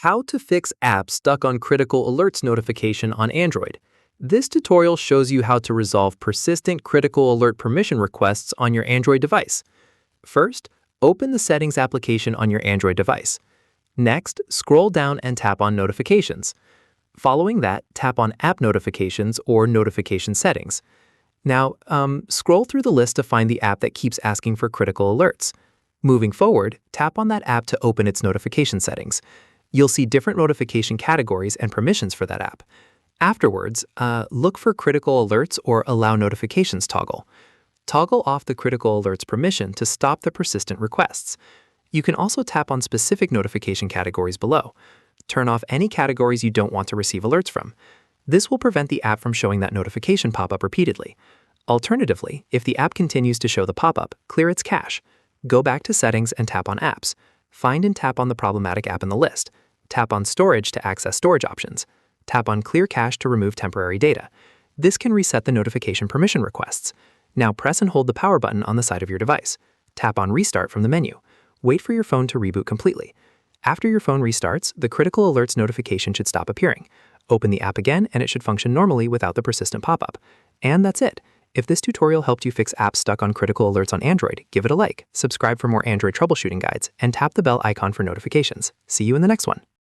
How to fix apps stuck on critical alerts notification on Android. This tutorial shows you how to resolve persistent critical alert permission requests on your Android device. First, open the Settings application on your Android device. Next, scroll down and tap on Notifications. Following that, tap on App Notifications or Notification Settings. Now, scroll through the list to find the app that keeps asking for critical alerts. Moving forward, tap on that app to open its notification settings. You'll see different notification categories and permissions for that app. Afterwards, look for Critical Alerts or Allow Notifications toggle. Toggle off the Critical Alerts permission to stop the persistent requests. You can also tap on specific notification categories below. Turn off any categories you don't want to receive alerts from. This will prevent the app from showing that notification pop-up repeatedly. Alternatively, if the app continues to show the pop-up, clear its cache. Go back to Settings and tap on Apps. Find and tap on the problematic app in the list. Tap on Storage to access storage options. Tap on Clear Cache to remove temporary data. This can reset the notification permission requests. Now press and hold the power button on the side of your device. Tap on Restart from the menu. Wait for your phone to reboot completely. After your phone restarts, the Critical Alerts notification should stop appearing. Open the app again and it should function normally without the persistent pop-up. And that's it. If this tutorial helped you fix apps stuck on critical alerts on Android, give it a like, subscribe for more Android troubleshooting guides, and tap the bell icon for notifications. See you in the next one.